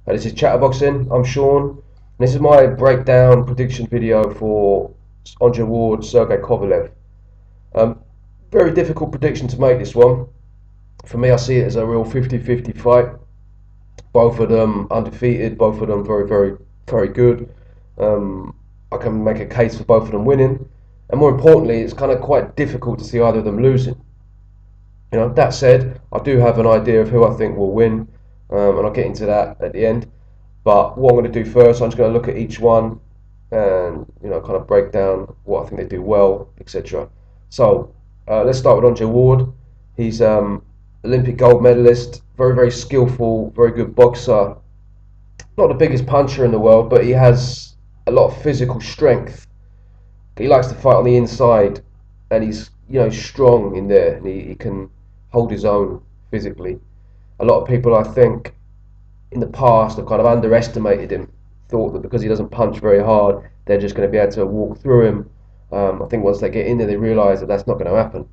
This is Chatterboxing. I'm Sean. And this is my breakdown prediction video for Andre Ward, Sergey Kovalev. Um, Very difficult prediction to make, this one. For me, I see it as a real 50-50 fight. Both of them undefeated, both of them very, very, very good. I can make a case for both of them winning. And more importantly, it's kind of quite difficult to see either of them losing. That said, I do have an idea of who I think will win, and I'll get into that at the end. But what I'm going to do first, I'm just going to look at each one and kind of break down what I think they do well, etc. So let's start with Andre Ward. He's Olympic gold medalist, very very skillful, very good boxer. Not the biggest puncher in the world, but he has a lot of physical strength. He likes to fight on the inside, and he's strong in there, and he can hold his own physically. A lot of people, I think, in the past have kind of underestimated him, thought that because he doesn't punch very hard, they're just going to be able to walk through him. I think once they get in there, they realise that that's not going to happen.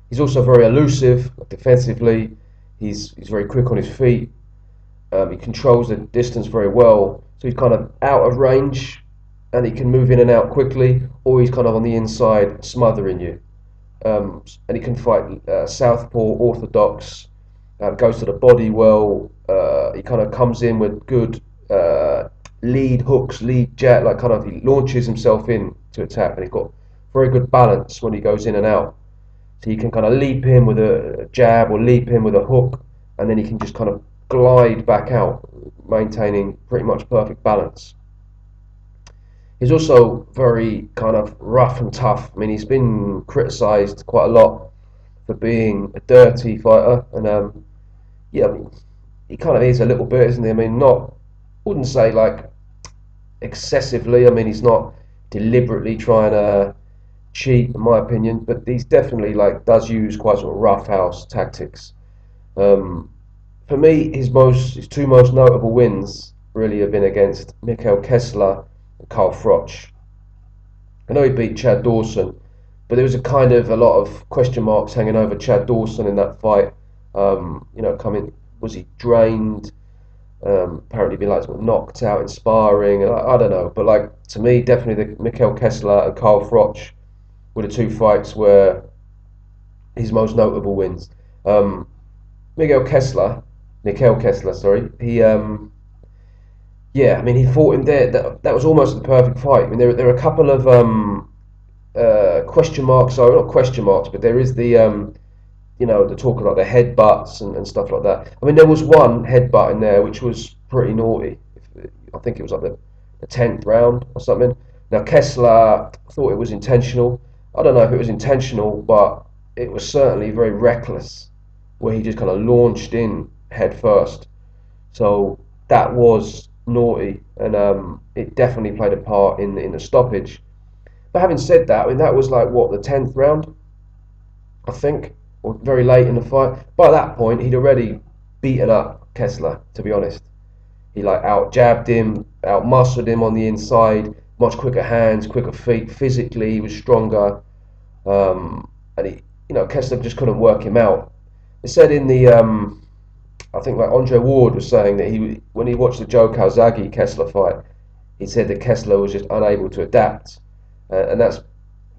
He's also very elusive defensively. He's very quick on his feet. He controls the distance very well, so he's kind of out of range, and he can move in and out quickly, or he's kind of on the inside smothering you. And he can fight southpaw, orthodox. Goes to the body well. He kind of comes in with good lead hooks, lead jab, like kind of he launches himself in to attack, and he's got very good balance when he goes in and out. So you can kind of leap in with a jab or leap in with a hook, and then he can just kind of glide back out, maintaining pretty much perfect balance. He's also very kind of rough and tough. I mean, he's been criticised quite a lot for being a dirty fighter, and yeah, I mean, he kind of is a little bit, isn't he? I mean, not, wouldn't say like excessively. I mean, he's not deliberately trying to cheat, in my opinion, but he's definitely like does use quite sort of roughhouse tactics. Um, for me, his two most notable wins really have been against Mikhail Kessler and Carl Froch. I know he beat Chad Dawson, but there was a lot of question marks hanging over Chad Dawson in that fight. Coming, was he drained? Apparently, been like sort of knocked out in sparring, and I don't know. But like to me, definitely the Mikhail Kessler and Carl Froch were the two fights where his most notable wins. Um, Mikhail Kessler, sorry. Yeah, I mean, he fought him there. That was almost the perfect fight. I mean, there are a couple of question marks. So not question marks, but there is the talk about the headbutts and stuff like that. I mean, there was one headbutt in there which was pretty naughty. I think it was like the 10th round or something. Now Kessler thought it was intentional. I don't know if it was intentional, but it was certainly very reckless, where he just kind of launched in head first. So that was naughty, and it definitely played a part in the stoppage. But having said that, I mean that was like what, the 10th round, I think, or very late in the fight. By that point, he'd already beaten up Kessler. To be honest, he like out jabbed him, out muscled him on the inside. Much quicker hands, quicker feet. Physically, he was stronger, and Kessler just couldn't work him out. They said in the I think like Andre Ward was saying that when he watched the Joe Calzaghe Kessler fight, he said that Kessler was just unable to adapt, and that's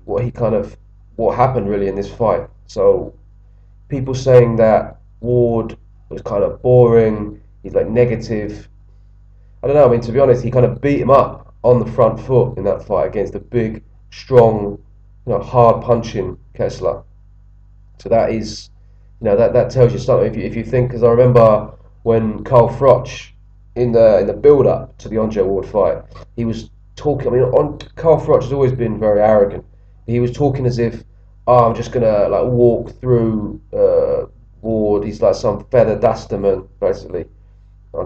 what happened really in this fight. So people saying that Ward was kind of boring, he's like negative. I don't know. I mean, to be honest, he kind of beat him up on the front foot in that fight against a big, strong, hard punching Kessler. So that is, that tells you something. If you think, because I remember when Carl Froch in the build up to the Andre Ward fight, he was talking. I mean, Carl Froch has always been very arrogant. He was talking as if, oh, I'm just gonna like walk through Ward. He's like some feather dusterman, basically.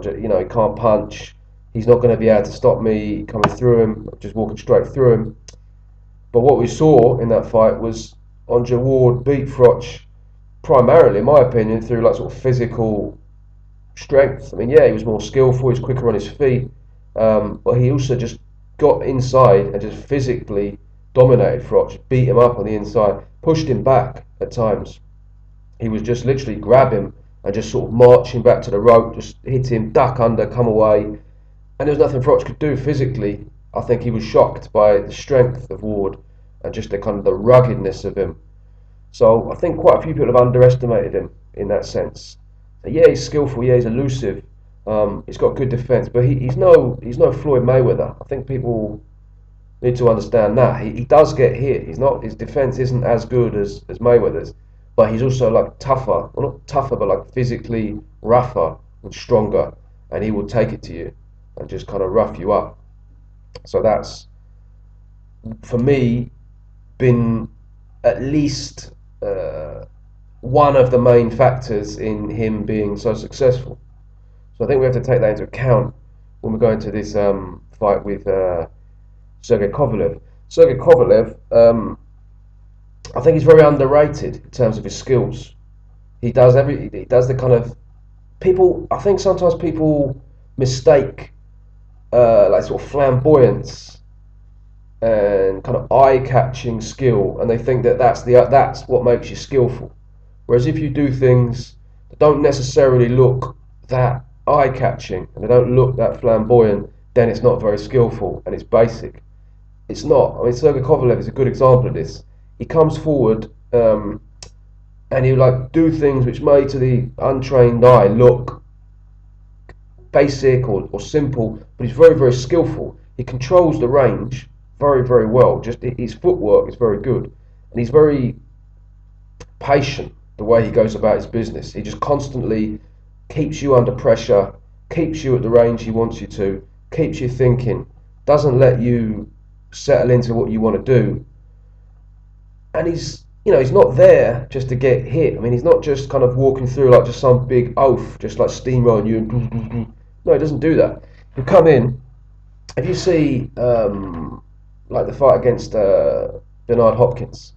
He can't punch. He's not going to be able to stop me coming through him. I'm just walking straight through him. But what we saw in that fight was Andre Ward beat Froch primarily, in my opinion, through like sort of physical strength. I mean, yeah, he was more skillful, he was quicker on his feet, but he also just got inside and just physically dominated Froch, beat him up on the inside, pushed him back at times. He was just literally grab him and just sort of march him back to the rope, just hit him, duck under, come away. And there was nothing Froch could do physically. I think he was shocked by the strength of Ward and just the kind of the ruggedness of him. So I think quite a few people have underestimated him in that sense. So yeah, he's skillful. Yeah, he's elusive. He's got good defense, but he's no Floyd Mayweather. I think people need to understand that he does get hit. He's not his defense isn't as good as Mayweather's, but he's also like tougher. Well, not tougher, but like physically rougher and stronger, and he will take it to you and just kind of rough you up. So that's for me been at least one of the main factors in him being so successful. So I think we have to take that into account when we go into this fight with Sergey Kovalev. Sergey Kovalev, I think he's very underrated in terms of his skills. He does the kind of people. I think sometimes people mistake like sort of flamboyance and kind of eye-catching skill, and they think that that's what makes you skillful. Whereas if you do things that don't necessarily look that eye-catching and they don't look that flamboyant, then it's not very skillful and it's basic. It's not. I mean, Sergey Kovalev is a good example of this. He comes forward and he'll like do things which may to the untrained eye look basic or simple, but he's very, very skillful. He controls the range very, very well. Just his footwork is very good, and he's very patient the way he goes about his business. He just constantly keeps you under pressure, keeps you at the range he wants you to, keeps you thinking, doesn't let you settle into what you want to do. And he's not there just to get hit. I mean, he's not just kind of walking through like just some big oaf, just like steamrolling you. No, he doesn't do that. You come in, if you see like the fight against Bernard Hopkins,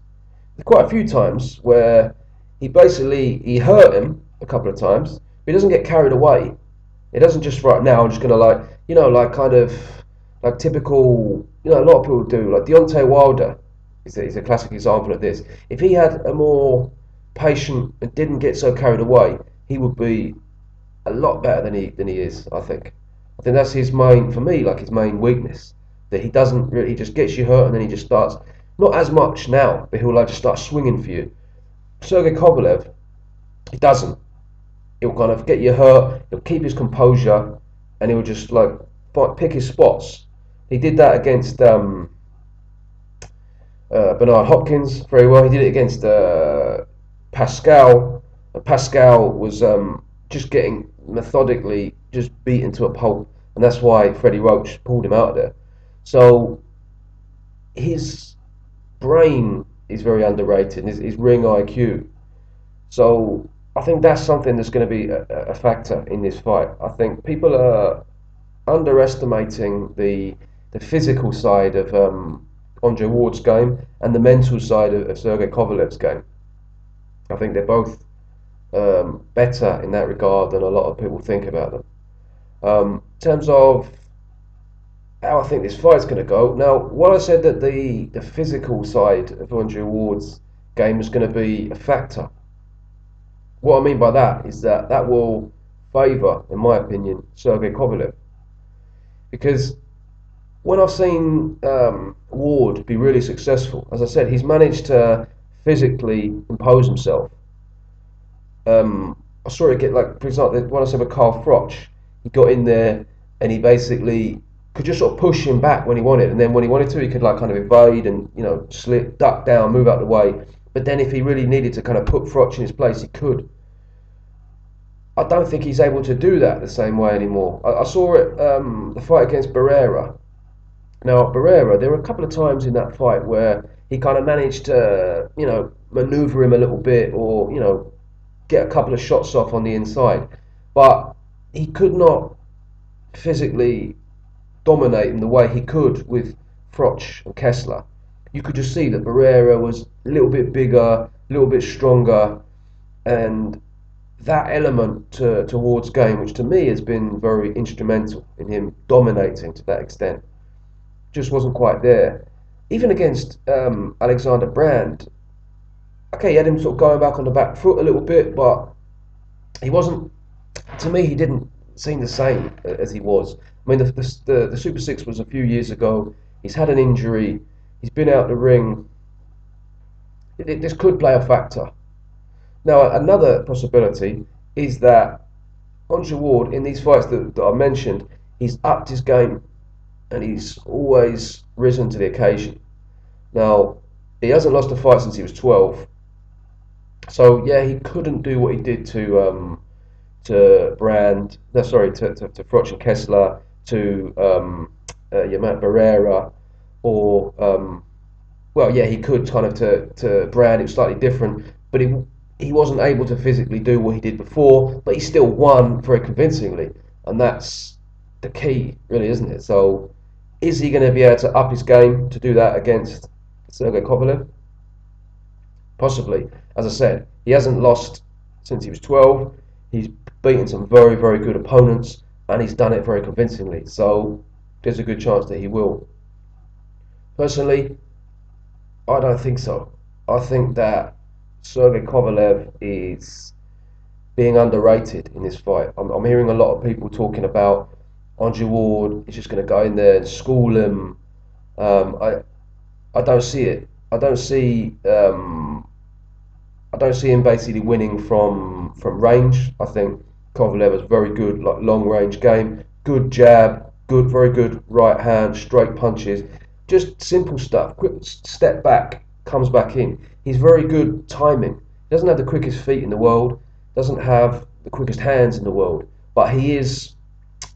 there's quite a few times where he hurt him a couple of times, but he doesn't get carried away. It doesn't just right now. I'm just gonna like like kind of like typical a lot of people do like Deontay Wilder is a classic example of this. If he had a more patient and didn't get so carried away, he would be a lot better than he is. I think that's his main for me like his main weakness that he doesn't really he just gets you hurt and then he just starts not as much now, but he'll like just start swinging for you. Sergey Kovalev, he doesn't. He'll kind of get you hurt. He'll keep his composure, and he'll just like pick his spots. He did that against Bernard Hopkins very well. He did it against Pascal. Pascal was just getting methodically just beaten to a pulp, and that's why Freddie Roach pulled him out of there. So his brain is very underrated, his ring IQ. So I think that's something that's going to be a factor in this fight. I think people are underestimating the physical side of Andre Ward's game and the mental side of Sergey Kovalev's game. I think they're both better in that regard than a lot of people think about them. In terms of how I think this fight's going to go, now, what I said that the physical side of Andre Ward's game is going to be a factor. What I mean by that is that will favour, in my opinion, Sergey Kovalev. Because when I've seen Ward be really successful, as I said, he's managed to physically impose himself. I saw it get like, for example, when I said with Carl Froch, he got in there and he basically could just sort of push him back when he wanted, and then when he wanted to, he could like kind of evade and slip, duck down, move out the way. But then if he really needed to kind of put Froch in his place, he could. I don't think he's able to do that the same way anymore. I saw it the fight against Barrera. Now Barrera, there were a couple of times in that fight where he kind of managed to maneuver him a little bit, or get a couple of shots off on the inside, but he could not physically dominate him the way he could with Froch and Kessler. You could just see that Barrera was a little bit bigger, a little bit stronger, and that element to Ward's game, which to me has been very instrumental in him dominating to that extent, just wasn't quite there. Even against Alexander Brand, okay, he had him sort of going back on the back foot a little bit, but he wasn't. To me, he didn't seem the same as he was. I mean, the Super Six was a few years ago. He's had an injury. He's been out the ring. This could play a factor. Now, another possibility is that Andre Ward, in these fights that I mentioned, he's upped his game and he's always risen to the occasion. Now, he hasn't lost a fight since he was 12. So, yeah, he couldn't do what he did to Brand, no, sorry, to Froch and Kessler, to Matt Barrera, or well, yeah, he could kind of to Brand. It was slightly different, but he wasn't able to physically do what he did before. But he still won very convincingly, and that's the key, really, isn't it? So, is he going to be able to up his game to do that against Sergey Kovalev? Possibly. As I said, he hasn't lost since he was 12. He's beaten some very, very good opponents, and he's done it very convincingly. So, there's a good chance that he will. Personally, I don't think so. I think that Sergey Kovalev is being underrated in this fight. I'm hearing a lot of people talking about Andre Ward is just going to go in there and school him. Um, I I don't see it. I don't see I don't see him basically winning from range. I think Kovalev has very good like long range game, good jab, good very good right hand, straight punches, just simple stuff. Quick step back, comes back in. He's very good timing. He doesn't have the quickest feet in the world, doesn't have the quickest hands in the world, but he's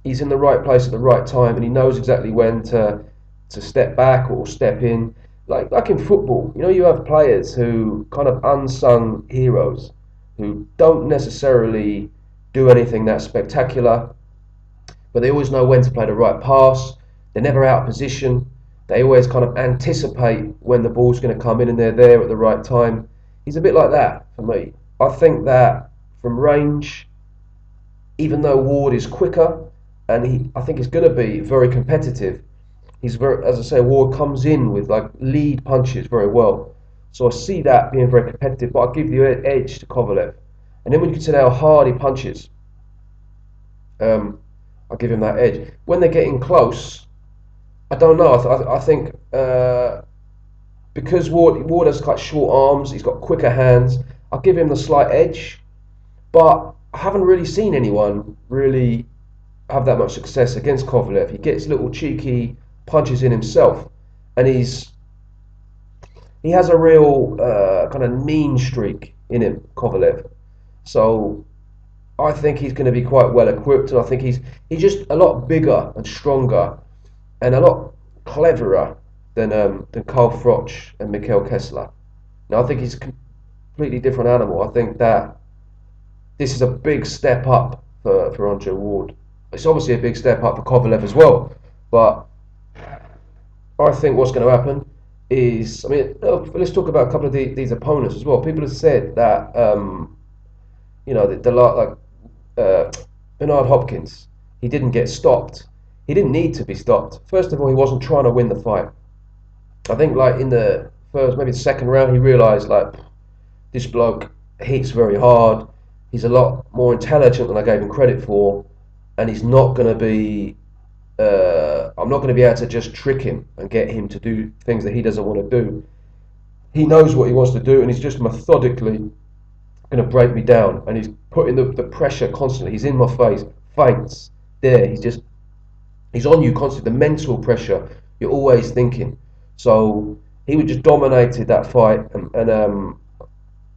in the right place at the right time, and he knows exactly when to step back or step in. Like in football, you have players who kind of unsung heroes who don't necessarily do anything that spectacular, but they always know when to play the right pass. They're never out of position. They always kind of anticipate when the ball's going to come in, and they're there at the right time. He's a bit like that for me. I think that from range, even though Ward is quicker, and I think he's going to be very competitive. He's very, as I say, Ward comes in with like lead punches very well. So I see that being very competitive, but I'll give the edge to Kovalev. And then when you consider how hard he punches, um, I'll give him that edge. When they're getting close, I don't know. I think because Ward has quite short arms, he's got quicker hands. I'll give him the slight edge, but I haven't really seen anyone really have that much success against Kovalev. He gets little cheeky punches in himself, and he has a real kind of mean streak in him, Kovalev. So I think he's going to be quite well equipped, and I think he's just a lot bigger and stronger, and a lot cleverer than Carl Froch and Mikhail Kessler. Now I think he's a completely different animal. I think that this is a big step up for Andre Ward. It's obviously a big step up for Kovalev as well, but I think what's going to happen is, I mean, let's talk about a couple of these opponents as well. People have said that, like uh, Bernard Hopkins, he didn't get stopped. He didn't need to be stopped. First of all, he wasn't trying to win the fight. I think, like in the first, maybe the second round, he realised like this bloke hits very hard. He's a lot more intelligent than I gave him credit for, and he's not going to be I'm not going to be able to just trick him and get him to do things that he doesn't want to do. He knows what he wants to do, and he's just methodically going to break me down. And he's putting the pressure constantly. He's in my face, feints there. He's on you constantly. The mental pressure you're always thinking. So he would just dominated that fight, and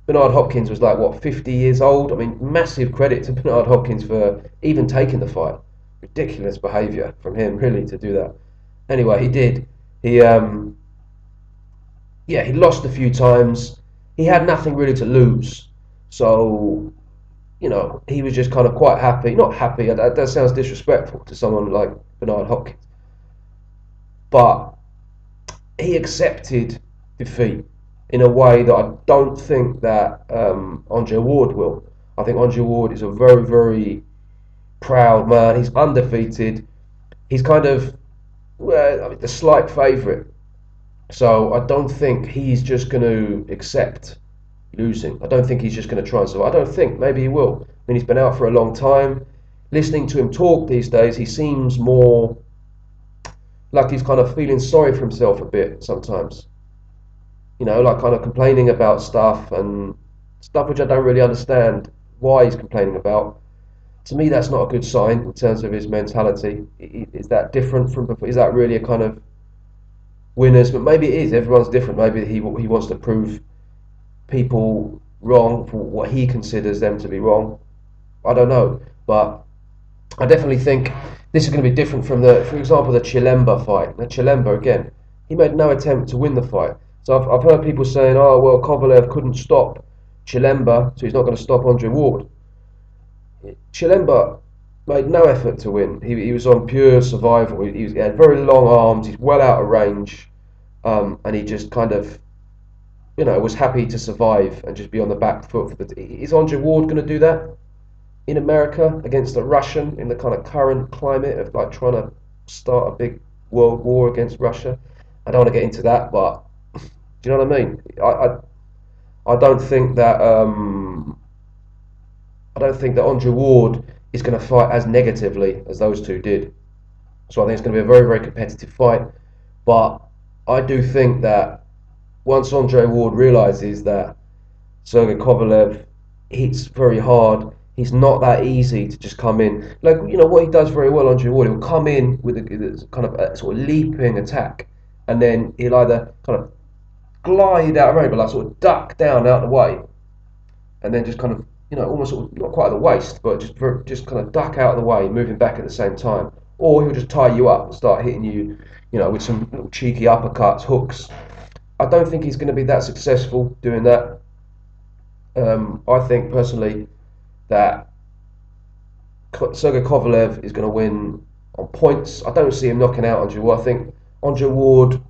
Bernard Hopkins was like what 50 years old. I mean, massive credit to Bernard Hopkins for even taking the fight. Ridiculous behaviour from him, really, to do that. Anyway, he did. He yeah, he lost a few times. He had nothing really to lose, so he was just kind of quite happy. Not happy. That sounds disrespectful to someone like Bernard Hopkins, but he accepted defeat in a way that I don't think that Andre Ward will. I think Andre Ward is a very, very proud man. He's undefeated. He's kind of well, I mean, the slight favourite. So I don't think he's just going to accept losing. I don't think he's just going to try and survive. I don't think. Maybe he will. mean, he's been out for a long time. Listening to him talk these days, he seems more like he's kind of feeling sorry for himself a bit sometimes. Like kind of complaining about stuff and stuff which I don't really understand why he's complaining about. To me, that's not a good sign in terms of his mentality. Is that different from before? Is that really a kind of winners? But maybe it is. Everyone's different. Maybe he wants to prove people wrong for what he considers them to be wrong. I don't know, but I definitely think this is going to be different from for example, the Chilemba fight. The Chilemba again, he made no attempt to win the fight. So I've heard people saying, oh well, Kovalev couldn't stop Chilemba, so he's not going to stop Andre Ward. Chilemba made no effort to win. He was on pure survival. He had very long arms. He's well out of range, and he just kind of, was happy to survive and just be on the back foot. Is Andre Ward going to do that in America against a Russian in the kind of current climate of like trying to start a big world war against Russia? I don't want to get into that, but do you know what I mean? I don't think that Andre Ward is going to fight as negatively as those two did. So I think it's going to be a very, very competitive fight. But I do think that once Andre Ward realizes that Sergey Kovalev hits very hard, he's not that easy to just come in. Like, what he does very well, Andre Ward, he'll come in with a kind of a sort of leaping attack, and then he'll either kind of glide out of range, but like sort of duck down out of the way, and then just kind of, almost sort of not quite at the waist, but just kind of duck out of the way, moving back at the same time. Or he'll just tie you up and start hitting you, with some little cheeky uppercuts, hooks. I don't think he's going to be that successful doing that. I think personally that Sergey Kovalev is going to win on points. I don't see him knocking out Andre Ward. I think Andre Ward.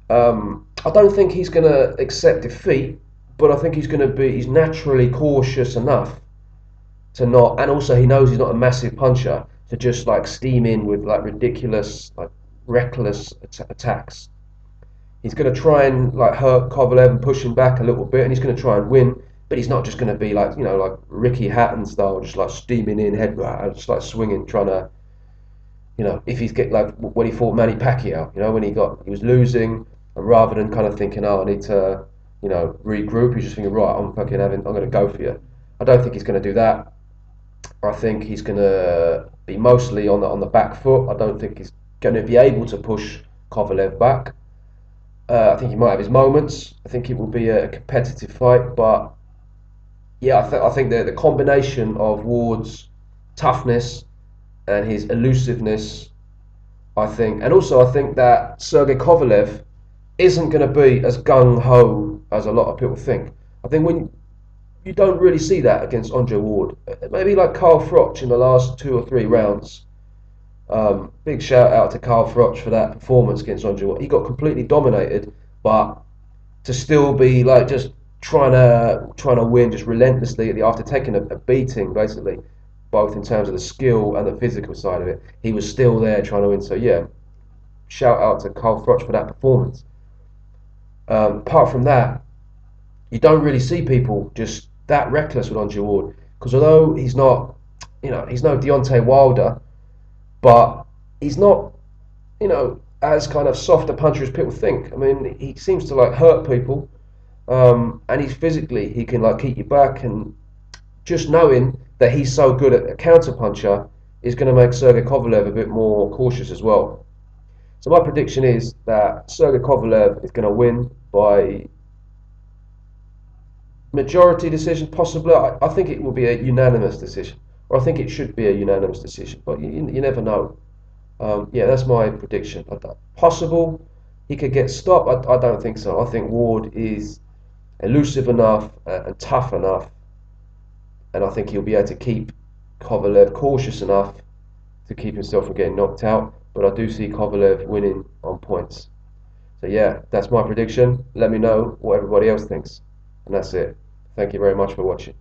I don't think he's going to accept defeat, but I think he's naturally cautious enough to not, and also he knows he's not a massive puncher to just like steam in with like ridiculous, like reckless attacks. He's going to try and like hurt Kovalev and push him back a little bit, and he's going to try and win. But he's not just going to be like like Ricky Hatton style, just like steaming in, head just like swinging, trying to if he's get like when he fought Manny Pacquiao, when he was losing, and rather than kind of thinking, oh, I need to regroup, he's just thinking, right, I'm going to go for you. I don't think he's going to do that. I think he's going to be mostly on the back foot. I don't think he's going to be able to push Kovalev back. I think he might have his moments. I think it will be a competitive fight, but yeah, I think the combination of Ward's toughness and his elusiveness, and also I think that Sergey Kovalev isn't going to be as gung ho as a lot of people think. I think when you don't really see that against Andre Ward, maybe like Carl Froch in the last 2 or 3 rounds. Big shout out to Carl Froch for that performance against Andre Ward. He got completely dominated, but to still be like just trying to win just relentlessly after taking a beating basically, both in terms of the skill and the physical side of it, he was still there trying to win. So yeah, shout out to Carl Froch for that performance. Apart from that, you don't really see people just that reckless with Andre Ward, because although he's not, he's no Deontay Wilder, but he's not, as kind of soft a puncher as people think. I mean, he seems to like hurt people, and he can like keep you back, and just knowing that he's so good at a counter puncher is going to make Sergey Kovalev a bit more cautious as well. So my prediction is that Sergey Kovalev is going to win by majority decision, possibly. I think it will be a unanimous decision, or I think it should be a unanimous decision, but you never know. Yeah, that's my prediction. Possible he could get stopped. I don't think so. I think Ward is elusive enough and tough enough, and I think he'll be able to keep Kovalev cautious enough to keep himself from getting knocked out. But I do see Kovalev winning on points. So yeah, that's my prediction. Let me know what everybody else thinks. And that's it. Thank you very much for watching.